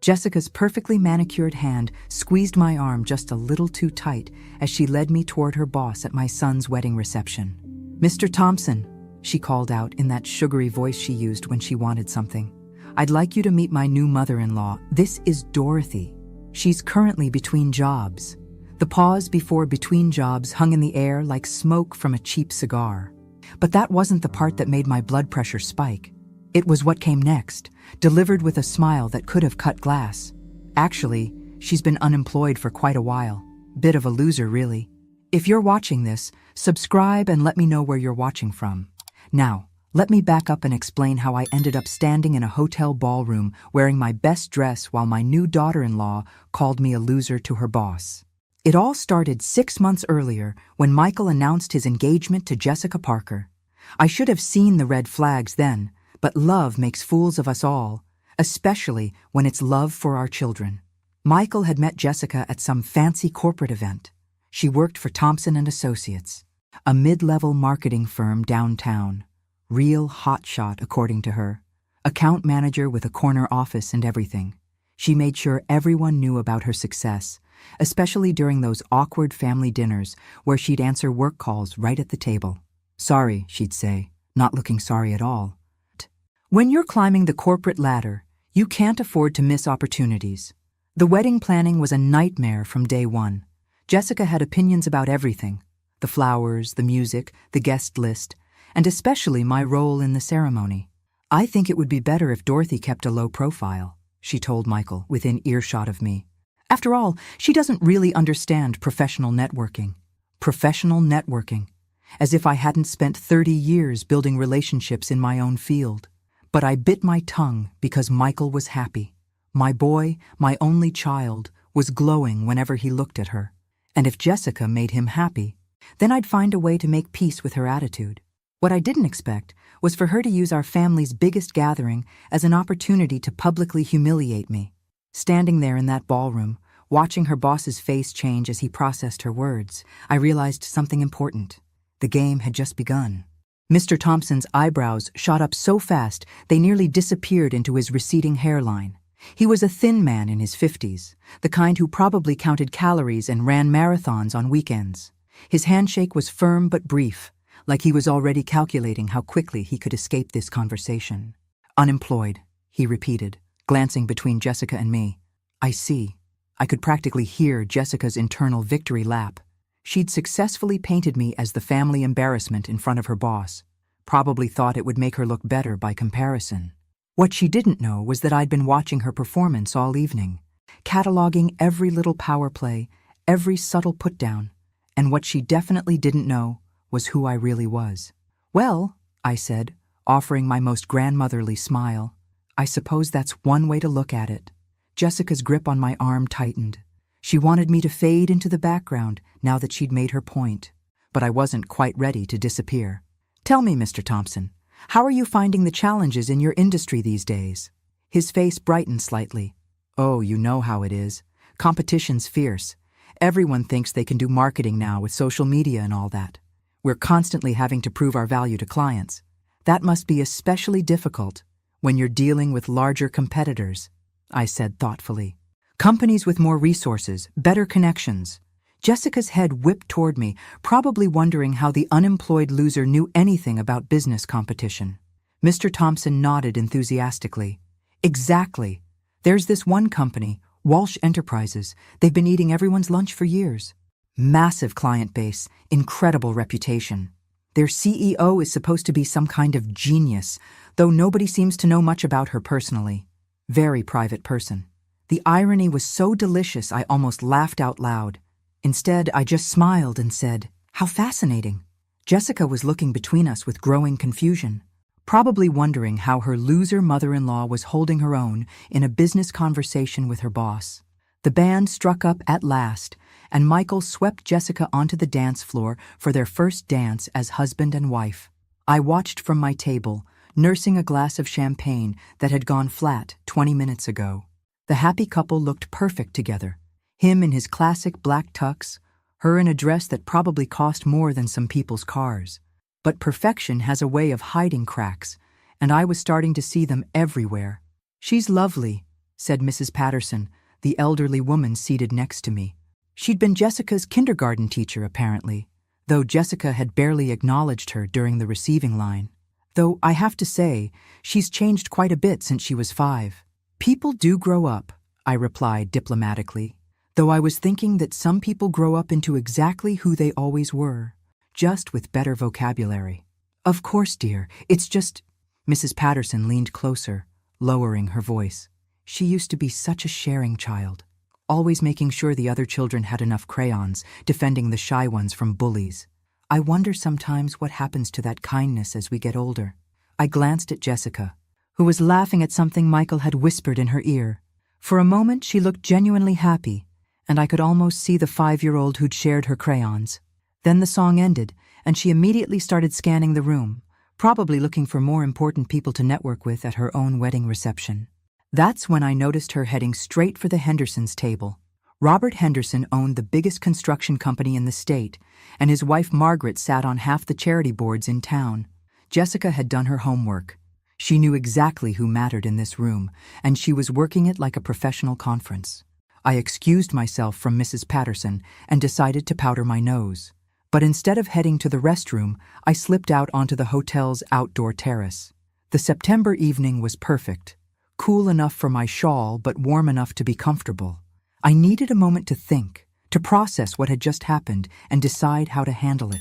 Jessica's perfectly manicured hand squeezed my arm just a little too tight as she led me toward her boss at my son's wedding reception. "Mr. Thompson," she called out in that sugary voice she used when she wanted something. "I'd like you to meet my new mother-in-law. This is Dorothy. She's currently between jobs." The pause before between jobs hung in the air like smoke from a cheap cigar. But that wasn't the part that made my blood pressure spike. It was what came next, delivered with a smile that could have cut glass. "Actually, she's been unemployed for quite a while. Bit of a loser, really. If you're watching this, subscribe and let me know where you're watching from. Now, let me back up and explain how I ended up standing in a hotel ballroom wearing my best dress while my new daughter-in-law called me a loser to her boss. It all started 6 months earlier when Michael announced his engagement to Jessica Parker. I should have seen the red flags then, but love makes fools of us all, especially when it's love for our children. Michael had met Jessica at some fancy corporate event. She worked for Thompson & Associates, a mid-level marketing firm downtown. Real hotshot, according to her. Account manager with a corner office and everything. She made sure everyone knew about her success, especially during those awkward family dinners where she'd answer work calls right at the table. "Sorry," she'd say, not looking sorry at all. When you're climbing the corporate ladder, you can't afford to miss opportunities. The wedding planning was a nightmare from day one. Jessica had opinions about everything: the flowers, the music, the guest list, and especially my role in the ceremony. "I think it would be better if Dorothy kept a low profile," she told Michael, within earshot of me. "After all, she doesn't really understand professional networking." Professional networking. As if I hadn't spent 30 years building relationships in my own field. But I bit my tongue because Michael was happy. My boy, my only child, was glowing whenever he looked at her. And if Jessica made him happy, then I'd find a way to make peace with her attitude. What I didn't expect was for her to use our family's biggest gathering as an opportunity to publicly humiliate me. Standing there in that ballroom, watching her boss's face change as he processed her words, I realized something important. The game had just begun. Mr. Thompson's eyebrows shot up so fast they nearly disappeared into his receding hairline. He was a thin man in his 50s, the kind who probably counted calories and ran marathons on weekends. His handshake was firm but brief, like he was already calculating how quickly he could escape this conversation. "Unemployed," he repeated, glancing between Jessica and me. "I see." I could practically hear Jessica's internal victory lap. She'd successfully painted me as the family embarrassment in front of her boss. Probably thought it would make her look better by comparison. What she didn't know was that I'd been watching her performance all evening, cataloging every little power play, every subtle put-down. And what she definitely didn't know was who I really was. "Well," I said, offering my most grandmotherly smile, "I suppose that's one way to look at it." Jessica's grip on my arm tightened. She wanted me to fade into the background now that she'd made her point, but I wasn't quite ready to disappear. "Tell me, Mr. Thompson, how are you finding the challenges in your industry these days?" His face brightened slightly. "Oh, you know how it is. Competition's fierce. Everyone thinks they can do marketing now with social media and all that. We're constantly having to prove our value to clients. That must be especially difficult when you're dealing with larger competitors," I said thoughtfully. "Companies with more resources, better connections." Jessica's head whipped toward me, probably wondering how the unemployed loser knew anything about business competition. Mr. Thompson nodded enthusiastically. "Exactly. There's this one company, Walsh Enterprises. They've been eating everyone's lunch for years. Massive client base, incredible reputation. Their CEO is supposed to be some kind of genius, though nobody seems to know much about her personally. Very private person." The irony was so delicious I almost laughed out loud. Instead, I just smiled and said, "How fascinating." Jessica was looking between us with growing confusion, probably wondering how her loser mother-in-law was holding her own in a business conversation with her boss. The band struck up at last, and Michael swept Jessica onto the dance floor for their first dance as husband and wife. I watched from my table, nursing a glass of champagne that had gone flat 20 minutes ago. The happy couple looked perfect together. Him in his classic black tux, her in a dress that probably cost more than some people's cars. But perfection has a way of hiding cracks, and I was starting to see them everywhere. "She's lovely," said Mrs. Patterson, the elderly woman seated next to me. She'd been Jessica's kindergarten teacher, apparently, though Jessica had barely acknowledged her during the receiving line. Though I have to say, she's changed quite a bit since she was 5. People do grow up, I replied diplomatically, though I was thinking that some people grow up into exactly who they always were, just with better vocabulary. Of course, dear, it's just… Mrs. Patterson leaned closer, lowering her voice. She used to be such a sharing child, always making sure the other children had enough crayons, defending the shy ones from bullies. I wonder sometimes what happens to that kindness as we get older. I glanced at Jessica, who was laughing at something Michael had whispered in her ear. For a moment she looked genuinely happy, and I could almost see the 5-year-old who'd shared her crayons. Then the song ended, and she immediately started scanning the room, probably looking for more important people to network with at her own wedding reception. That's when I noticed her heading straight for the Hendersons' table. Robert Henderson owned the biggest construction company in the state, and his wife Margaret sat on half the charity boards in town. Jessica had done her homework. She knew exactly who mattered in this room, and she was working it like a professional conference. I excused myself from Mrs. Patterson and decided to powder my nose. But instead of heading to the restroom, I slipped out onto the hotel's outdoor terrace. The September evening was perfect. Cool enough for my shawl, but warm enough to be comfortable. I needed a moment to think, to process what had just happened, and decide how to handle it.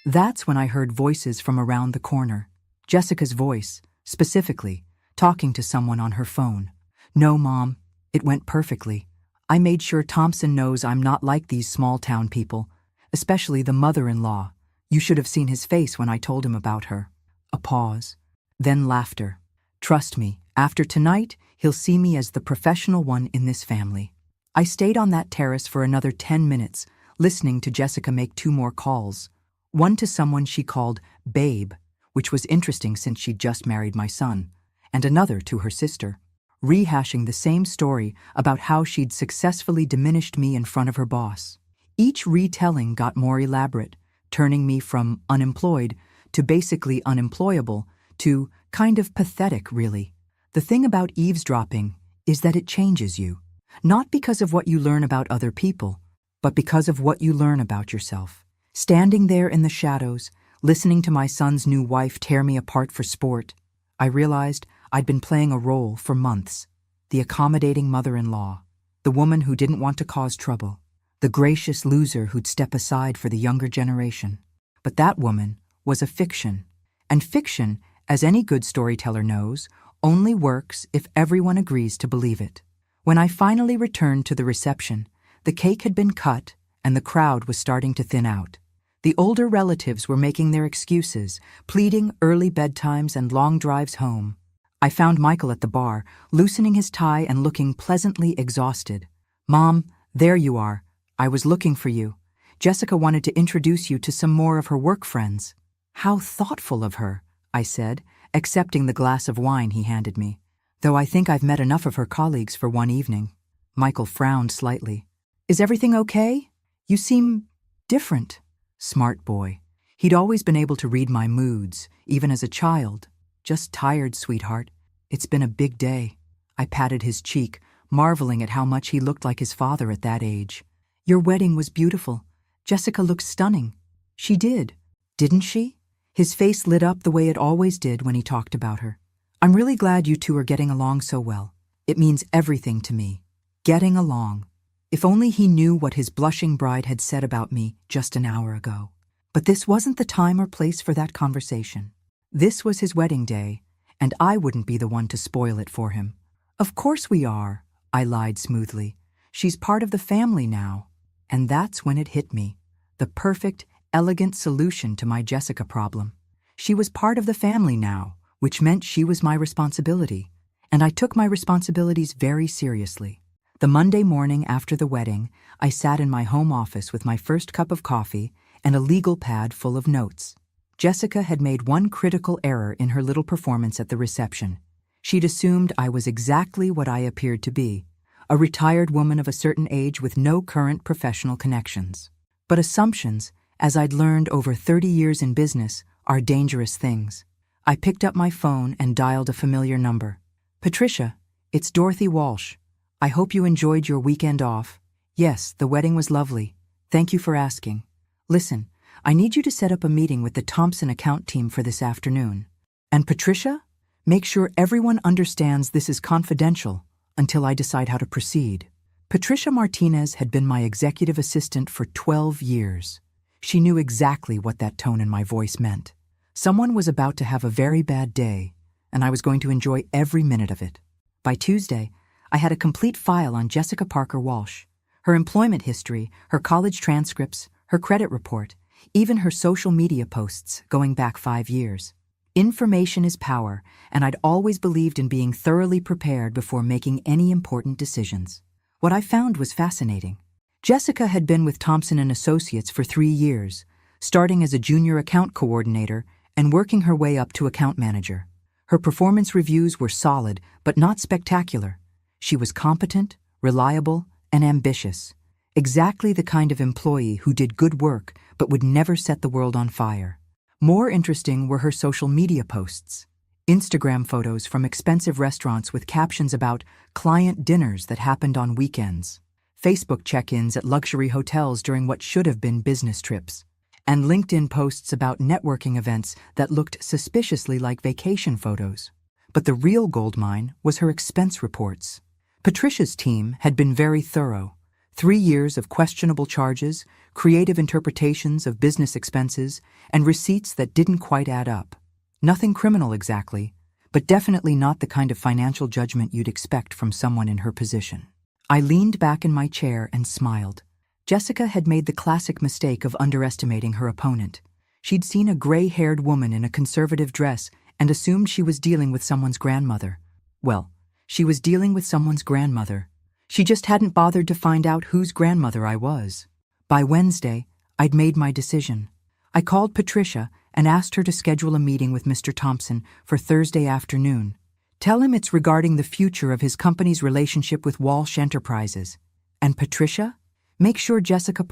That's when I heard voices from around the corner. Jessica's voice, specifically, talking to someone on her phone. "No, Mom, it went perfectly. I made sure Thompson knows I'm not like these small-town people, especially the mother-in-law. You should have seen his face when I told him about her." A pause, then laughter. "Trust me, after tonight, he'll see me as the professional one in this family." I stayed on that terrace for another 10 minutes, listening to Jessica make 2 more calls. One to someone she called Babe, which was interesting since she'd just married my son, and another to her sister, rehashing the same story about how she'd successfully diminished me in front of her boss. Each retelling got more elaborate, turning me from unemployed to basically unemployable to kind of pathetic, really. The thing about eavesdropping is that it changes you, not because of what you learn about other people, but because of what you learn about yourself. Standing there in the shadows, listening to my son's new wife tear me apart for sport, I realized I'd been playing a role for months. The accommodating mother-in-law, the woman who didn't want to cause trouble, the gracious loser who'd step aside for the younger generation. But that woman was a fiction. And fiction, as any good storyteller knows, only works if everyone agrees to believe it. When I finally returned to the reception, the cake had been cut and the crowd was starting to thin out. The older relatives were making their excuses, pleading early bedtimes and long drives home. I found Michael at the bar, loosening his tie and looking pleasantly exhausted. "Mom, there you are. I was looking for you. Jessica wanted to introduce you to some more of her work friends." "How thoughtful of her," I said, accepting the glass of wine he handed me. "Though I think I've met enough of her colleagues for one evening." Michael frowned slightly. "Is everything okay? You seem different." Smart boy. He'd always been able to read my moods, even as a child. "Just tired, sweetheart. It's been a big day." I patted his cheek, marveling at how much he looked like his father at that age. "Your wedding was beautiful. Jessica looked stunning." "She did, didn't she?" His face lit up the way it always did when he talked about her. "I'm really glad you two are getting along so well. It means everything to me. Getting along." If only he knew what his blushing bride had said about me just an hour ago. But this wasn't the time or place for that conversation. This was his wedding day, and I wouldn't be the one to spoil it for him. "Of course we are," I lied smoothly. "She's part of the family now." And that's when it hit me. The perfect, elegant solution to my Jessica problem. She was part of the family now, which meant she was my responsibility. And I took my responsibilities very seriously. The Monday morning after the wedding, I sat in my home office with my first cup of coffee and a legal pad full of notes. Jessica had made one critical error in her little performance at the reception. She'd assumed I was exactly what I appeared to be, a retired woman of a certain age with no current professional connections. But assumptions, as I'd learned over 30 years in business, are dangerous things. I picked up my phone and dialed a familiar number. "Patricia, It's Dorothy Walsh. I hope you enjoyed your weekend off. Yes, the wedding was lovely. Thank you for asking. Listen, I need you to set up a meeting with the Thompson account team for this afternoon. And Patricia? Make sure everyone understands this is confidential until I decide how to proceed. Patricia Martinez had been my executive assistant for 12 years. She knew exactly what that tone in my voice meant. Someone was about to have a very bad day, and I was going to enjoy every minute of it. By Tuesday, I had a complete file on Jessica Parker Walsh, her employment history, her college transcripts, her credit report, even her social media posts going back 5 years. Information is power, and I'd always believed in being thoroughly prepared before making any important decisions. What I found was fascinating. Jessica had been with Thompson & Associates for 3 years, starting as a junior account coordinator and working her way up to account manager. Her performance reviews were solid, but not spectacular. She was competent, reliable, and ambitious. Exactly the kind of employee who did good work but would never set the world on fire. More interesting were her social media posts. Instagram photos from expensive restaurants with captions about client dinners that happened on weekends, Facebook check-ins at luxury hotels during what should have been business trips, and LinkedIn posts about networking events that looked suspiciously like vacation photos. But the real goldmine was her expense reports. Patricia's team had been very thorough. 3 years of questionable charges, creative interpretations of business expenses, and receipts that didn't quite add up. Nothing criminal exactly, but definitely not the kind of financial judgment you'd expect from someone in her position. I leaned back in my chair and smiled. Jessica had made the classic mistake of underestimating her opponent. She'd seen a gray-haired woman in a conservative dress and assumed she was dealing with someone's grandmother. Well, she was dealing with someone's grandmother. She just hadn't bothered to find out whose grandmother I was. By Wednesday, I'd made my decision. I called Patricia and asked her to schedule a meeting with Mr. Thompson for Thursday afternoon. Tell him it's regarding the future of his company's relationship with Walsh Enterprises. And Patricia? Make sure Jessica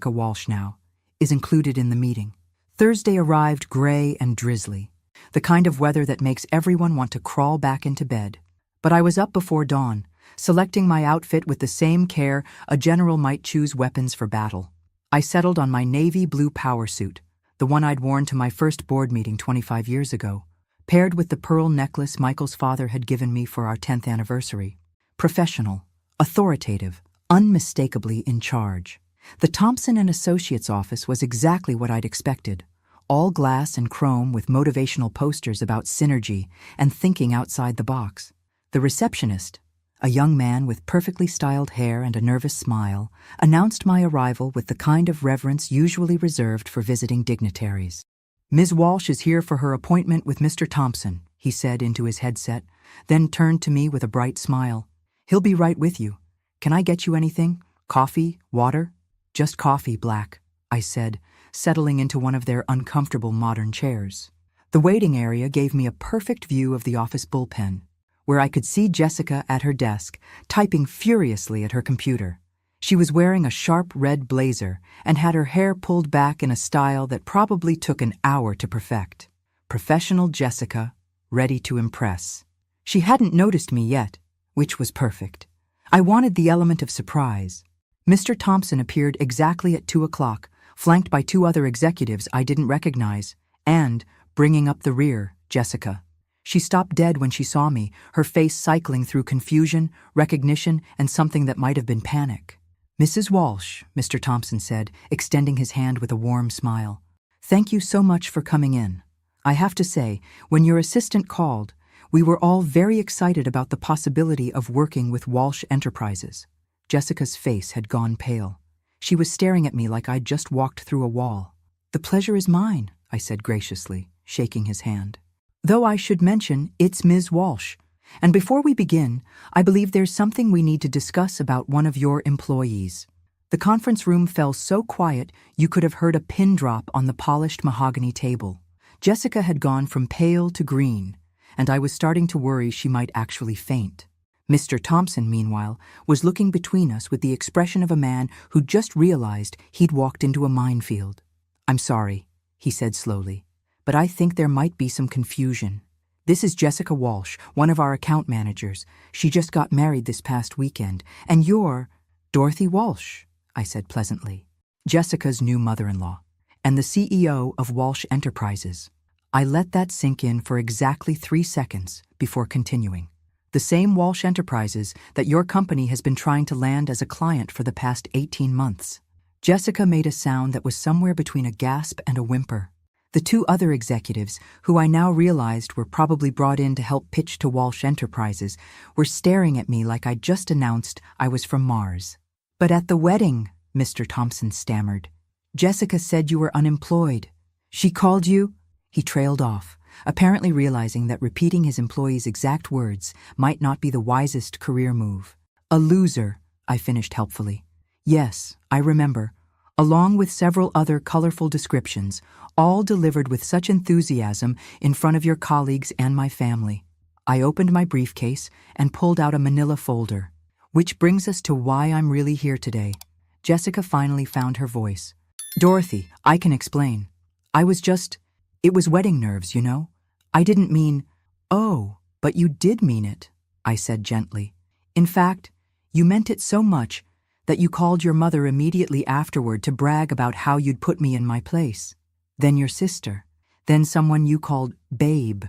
Walsh now, is included in the meeting. Thursday arrived gray and drizzly, the kind of weather that makes everyone want to crawl back into bed. But I was up before dawn, selecting my outfit with the same care a general might choose weapons for battle. I settled on my navy blue power suit, the one I'd worn to my first board meeting 25 years ago, paired with the pearl necklace Michael's father had given me for our 10th anniversary. Professional, authoritative, unmistakably in charge. The Thompson & Associates office was exactly what I'd expected. All glass and chrome with motivational posters about synergy and thinking outside the box. The receptionist, a young man with perfectly styled hair and a nervous smile, announced my arrival with the kind of reverence usually reserved for visiting dignitaries. "Ms. Walsh is here for her appointment with Mr. Thompson," he said into his headset, then turned to me with a bright smile. "He'll be right with you. Can I get you anything? Coffee? Water?" "Just coffee, Black," I said, settling into one of their uncomfortable modern chairs. The waiting area gave me a perfect view of the office bullpen, where I could see Jessica at her desk, typing furiously at her computer. She was wearing a sharp red blazer and had her hair pulled back in a style that probably took an hour to perfect. Professional Jessica, ready to impress. She hadn't noticed me yet, which was perfect. I wanted the element of surprise. Mr. Thompson appeared exactly at 2 o'clock, flanked by 2 other executives I didn't recognize, and, bringing up the rear, Jessica. She stopped dead when she saw me, her face cycling through confusion, recognition, and something that might have been panic. "Mrs. Walsh," Mr. Thompson said, extending his hand with a warm smile. "Thank you so much for coming in. I have to say, when your assistant called, we were all very excited about the possibility of working with Walsh Enterprises." Jessica's face had gone pale. She was staring at me like I'd just walked through a wall. "The pleasure is mine," I said graciously, shaking his hand. "Though I should mention, it's Ms. Walsh. And before we begin, I believe there's something we need to discuss about one of your employees." The conference room fell so quiet you could have heard a pin drop on the polished mahogany table. Jessica had gone from pale to green, and I was starting to worry she might actually faint. Mr. Thompson, meanwhile, was looking between us with the expression of a man who just realized he'd walked into a minefield. "I'm sorry," he said slowly, "but I think there might be some confusion. This is Jessica Walsh, one of our account managers. She just got married this past weekend. And you're Dorothy Walsh, I said pleasantly. Jessica's new mother-in-law, and the CEO of Walsh Enterprises. I let that sink in for exactly 3 seconds before continuing. The same Walsh Enterprises that your company has been trying to land as a client for the past 18 months. Jessica made a sound that was somewhere between a gasp and a whimper. The 2 other executives, who I now realized were probably brought in to help pitch to Walsh Enterprises, were staring at me like I'd just announced I was from Mars. But at the wedding, Mr. Thompson stammered, Jessica said you were unemployed. She called you? He trailed off, apparently realizing that repeating his employee's exact words might not be the wisest career move. A loser, I finished helpfully. Yes, I remember, along with several other colorful descriptions, all delivered with such enthusiasm in front of your colleagues and my family. I opened my briefcase and pulled out a manila folder. Which brings us to why I'm really here today. Jessica finally found her voice. Dorothy, I can explain. It was wedding nerves, you know? I didn't mean, oh, but you did mean it, I said gently. In fact, you meant it so much that you called your mother immediately afterward to brag about how you'd put me in my place. Then your sister. Then someone you called Babe,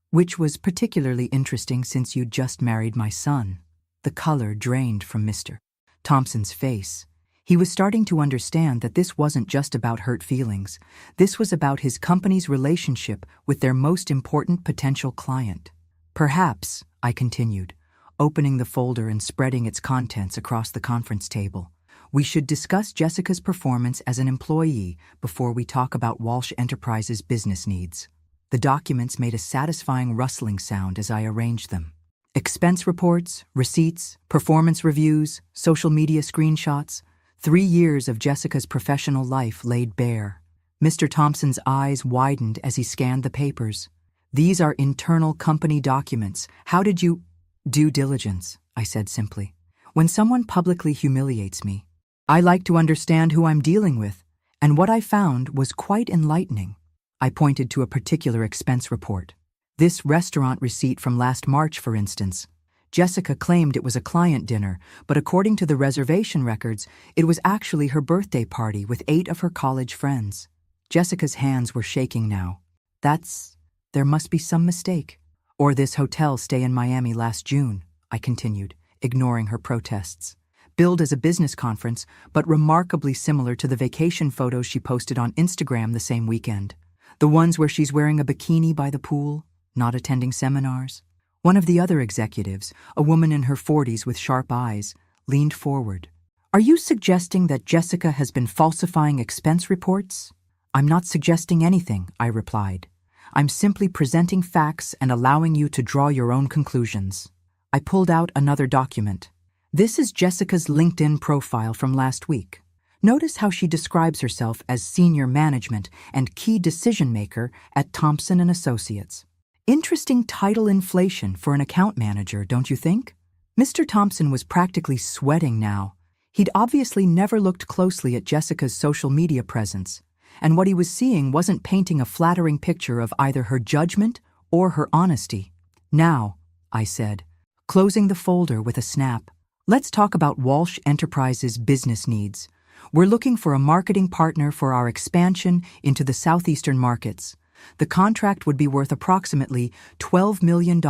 which was particularly interesting since you'd just married my son. The color drained from Mr. Thompson's face. He was starting to understand that this wasn't just about hurt feelings. This was about his company's relationship with their most important potential client. Perhaps, I continued, opening the folder and spreading its contents across the conference table, we should discuss Jessica's performance as an employee before we talk about Walsh Enterprises' business needs. The documents made a satisfying rustling sound as I arranged them. Expense reports, receipts, performance reviews, social media screenshots, 3 years of Jessica's professional life laid bare. Mr. Thompson's eyes widened as he scanned the papers. These are internal company documents. How did you— Due diligence, I said simply. When someone publicly humiliates me, I like to understand who I'm dealing with, and what I found was quite enlightening. I pointed to a particular expense report. This restaurant receipt from last March, for instance. Jessica claimed it was a client dinner, but according to the reservation records, it was actually her birthday party with 8 of her college friends. Jessica's hands were shaking now. There must be some mistake. Or this hotel stay in Miami last June, I continued, ignoring her protests. Billed as a business conference, but remarkably similar to the vacation photos she posted on Instagram the same weekend. The ones where she's wearing a bikini by the pool, not attending seminars. One of the other executives, a woman in her 40s with sharp eyes, leaned forward. Are you suggesting that Jessica has been falsifying expense reports? I'm not suggesting anything, I replied. I'm simply presenting facts and allowing you to draw your own conclusions. I pulled out another document. This is Jessica's LinkedIn profile from last week. Notice how she describes herself as senior management and key decision maker at Thompson & Associates. Interesting title inflation for an account manager, don't you think? Mr. Thompson was practically sweating now. He'd obviously never looked closely at Jessica's social media presence, and what he was seeing wasn't painting a flattering picture of either her judgment or her honesty. Now, I said, closing the folder with a snap, let's talk about Walsh Enterprises' business needs. We're looking for a marketing partner for our expansion into the southeastern markets. The contract would be worth approximately $12 million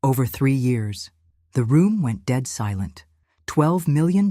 over 3 years. The room went dead silent. $12 million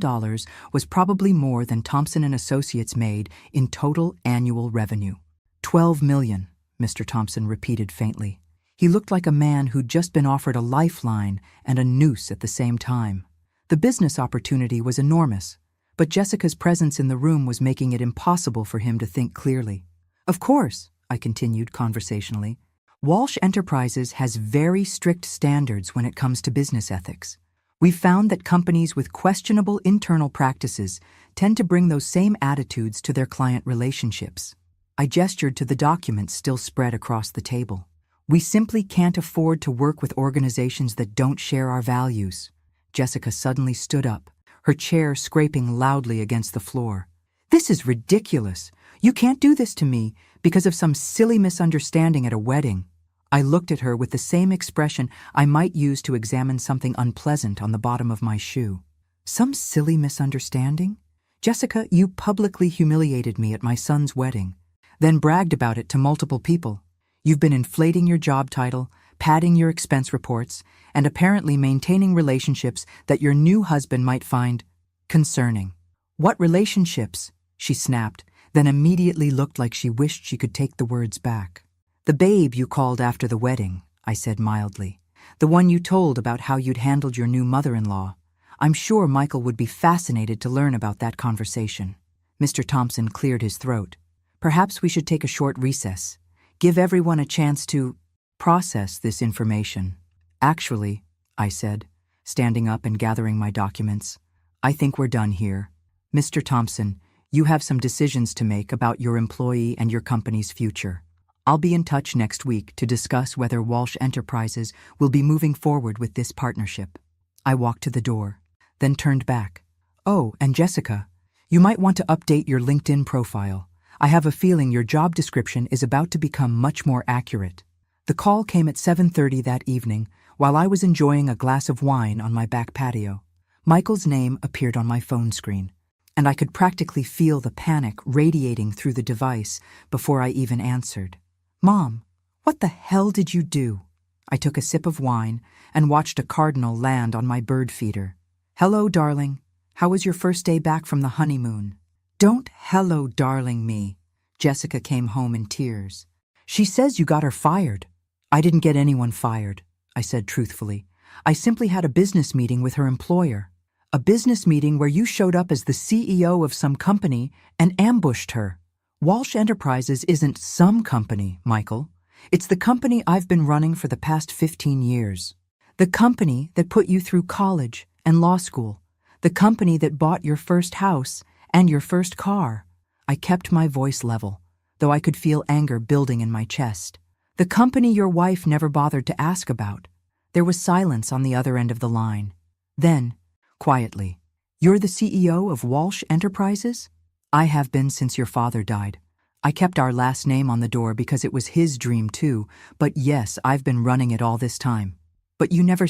was probably more than Thompson & Associates made in total annual revenue. $12 million, Mr. Thompson repeated faintly. He looked like a man who'd just been offered a lifeline and a noose at the same time. The business opportunity was enormous, but Jessica's presence in the room was making it impossible for him to think clearly. Of course, I continued conversationally, Walsh Enterprises has very strict standards when it comes to business ethics. We've found that companies with questionable internal practices tend to bring those same attitudes to their client relationships. I gestured to the documents still spread across the table. We simply can't afford to work with organizations that don't share our values. Jessica suddenly stood up, her chair scraping loudly against the floor. This is ridiculous. You can't do this to me because of some silly misunderstanding at a wedding. I looked at her with the same expression I might use to examine something unpleasant on the bottom of my shoe. Some silly misunderstanding? Jessica, you publicly humiliated me at my son's wedding, then bragged about it to multiple people. You've been inflating your job title, padding your expense reports, and apparently maintaining relationships that your new husband might find concerning. What relationships? She snapped, then immediately looked like she wished she could take the words back. The babe you called after the wedding, I said mildly. The one you told about how you'd handled your new mother-in-law. I'm sure Michael would be fascinated to learn about that conversation. Mr. Thompson cleared his throat. Perhaps we should take a short recess. Give everyone a chance to process this information. Actually, I said, standing up and gathering my documents, I think we're done here. Mr. Thompson, you have some decisions to make about your employee and your company's future. I'll be in touch next week to discuss whether Walsh Enterprises will be moving forward with this partnership. I walked to the door, then turned back. Oh, and Jessica, you might want to update your LinkedIn profile. I have a feeling your job description is about to become much more accurate. The call came at 7:30 that evening while I was enjoying a glass of wine on my back patio. Michael's name appeared on my phone screen, and I could practically feel the panic radiating through the device before I even answered. Mom, what the hell did you do? I took a sip of wine and watched a cardinal land on my bird feeder. Hello, darling. How was your first day back from the honeymoon? Don't hello, darling me. Jessica came home in tears. She says you got her fired. I didn't get anyone fired, I said truthfully. I simply had a business meeting with her employer. A business meeting where you showed up as the CEO of some company and ambushed her. Walsh Enterprises isn't some company, Michael. It's the company I've been running for the past 15 years. The company that put you through college and law school. The company that bought your first house and your first car. I kept my voice level, though I could feel anger building in my chest. The company your wife never bothered to ask about. There was silence on the other end of the line. Then, quietly, you're the CEO of Walsh Enterprises? I have been since your father died. I kept our last name on the door because it was his dream too, but yes, I've been running it all this time. But you never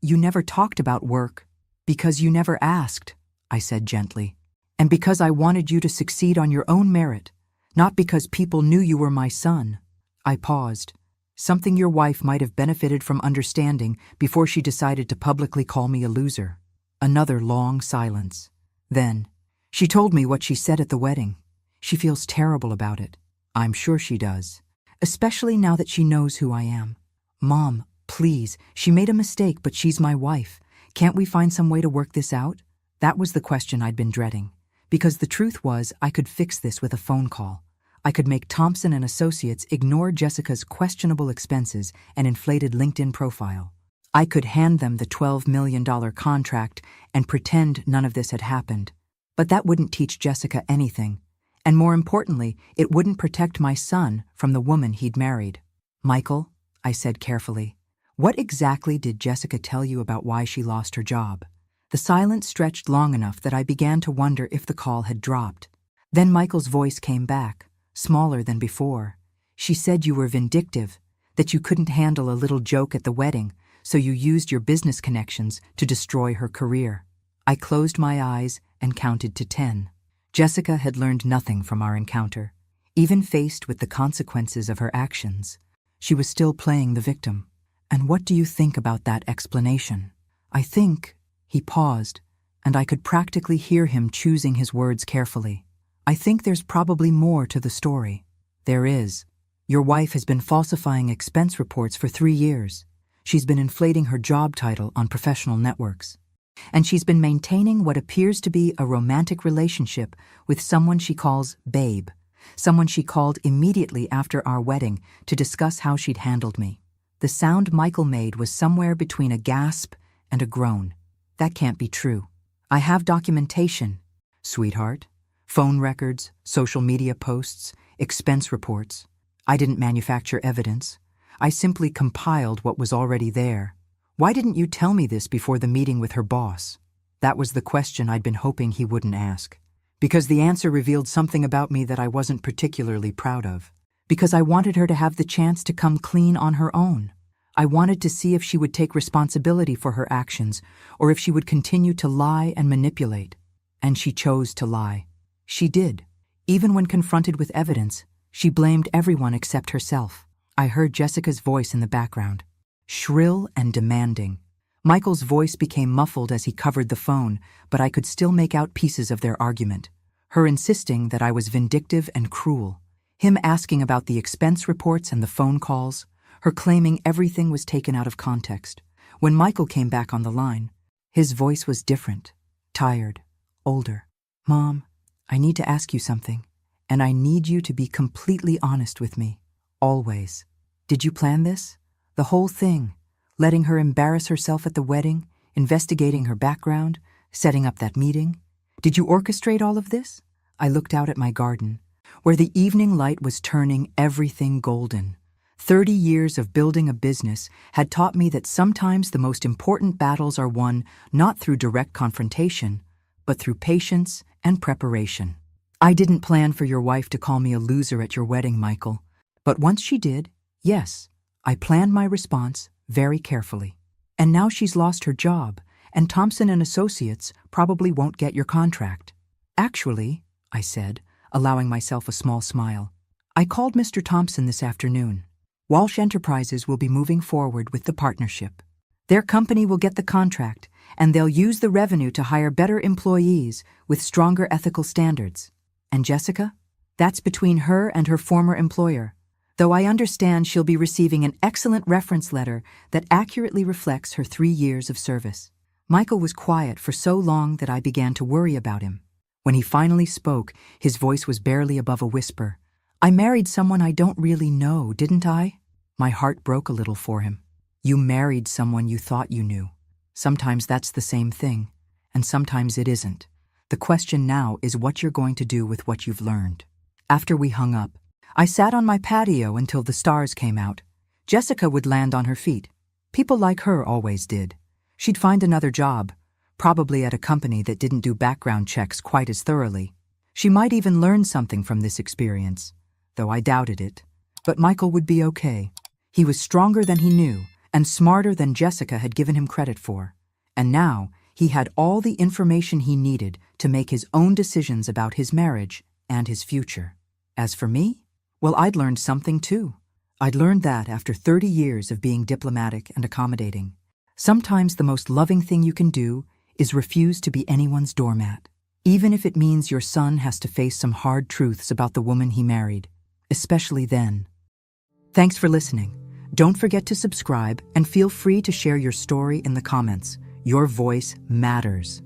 you never talked about work, because you never asked, I said gently. And because I wanted you to succeed on your own merit, not because people knew you were my son. I paused, something your wife might have benefited from understanding before she decided to publicly call me a loser. Another long silence. Then, she told me what she said at the wedding. She feels terrible about it. I'm sure she does. Especially now that she knows who I am. Mom, please, she made a mistake, but she's my wife. Can't we find some way to work this out? That was the question I'd been dreading. Because the truth was, I could fix this with a phone call. I could make Thompson and Associates ignore Jessica's questionable expenses and inflated LinkedIn profile. I could hand them the $12 million contract and pretend none of this had happened. But that wouldn't teach Jessica anything. And more importantly, it wouldn't protect my son from the woman he'd married. Michael, I said carefully, what exactly did Jessica tell you about why she lost her job? The silence stretched long enough that I began to wonder if the call had dropped. Then Michael's voice came back, smaller than before. She said you were vindictive, that you couldn't handle a little joke at the wedding, so you used your business connections to destroy her career. I closed my eyes and counted to 10. Jessica had learned nothing from our encounter. Even faced with the consequences of her actions, she was still playing the victim. And what do you think about that explanation? I think, he paused, and I could practically hear him choosing his words carefully. I think there's probably more to the story. There is. Your wife has been falsifying expense reports for 3 years. She's been inflating her job title on professional networks. And she's been maintaining what appears to be a romantic relationship with someone she calls Babe, someone she called immediately after our wedding to discuss how she'd handled me. The sound Michael made was somewhere between a gasp and a groan. That can't be true. I have documentation, sweetheart. Phone records, social media posts, expense reports. I didn't manufacture evidence. I simply compiled what was already there. Why didn't you tell me this before the meeting with her boss? That was the question I'd been hoping he wouldn't ask. Because the answer revealed something about me that I wasn't particularly proud of. because I wanted her to have the chance to come clean on her own. I wanted to see if she would take responsibility for her actions or if she would continue to lie and manipulate. And she chose to lie. She did. Even when confronted with evidence, she blamed everyone except herself. I heard Jessica's voice in the background, shrill and demanding. Michael's voice became muffled as he covered the phone, but I could still make out pieces of their argument. Her insisting that I was vindictive and cruel. Him asking about the expense reports and the phone calls. Her claiming everything was taken out of context. When Michael came back on the line, his voice was different, tired, older. Mom, I need to ask you something, and I need you to be completely honest with me. Always. Did you plan this? The whole thing? Letting her embarrass herself at the wedding, investigating her background, setting up that meeting? Did you orchestrate all of this? I looked out at my garden, where the evening light was turning everything golden. 30 years of building a business had taught me that sometimes the most important battles are won not through direct confrontation, but through patience and preparation. I didn't plan for your wife to call me a loser at your wedding, Michael. But once she did, yes, I planned my response very carefully. And now she's lost her job, and Thompson and Associates probably won't get your contract. Actually, I said, allowing myself a small smile, I called Mr. Thompson this afternoon. Walsh Enterprises will be moving forward with the partnership. Their company will get the contract, and they'll use the revenue to hire better employees with stronger ethical standards. And Jessica? That's between her and her former employer, though I understand she'll be receiving an excellent reference letter that accurately reflects her 3 years of service. Michael was quiet for so long that I began to worry about him. When he finally spoke, his voice was barely above a whisper. I married someone I don't really know, didn't I? My heart broke a little for him. You married someone you thought you knew. Sometimes that's the same thing, and sometimes it isn't. The question now is what you're going to do with what you've learned. After we hung up, I sat on my patio until the stars came out. Jessica would land on her feet. People like her always did. She'd find another job, probably at a company that didn't do background checks quite as thoroughly. She might even learn something from this experience, though I doubted it. But Michael would be okay. He was stronger than he knew, and smarter than Jessica had given him credit for. And now, he had all the information he needed to make his own decisions about his marriage and his future. As for me, well, I'd learned something too. I'd learned that after 30 years of being diplomatic and accommodating, sometimes the most loving thing you can do is refuse to be anyone's doormat, even if it means your son has to face some hard truths about the woman he married, especially then. Thanks for listening. Don't forget to subscribe and feel free to share your story in the comments. Your voice matters.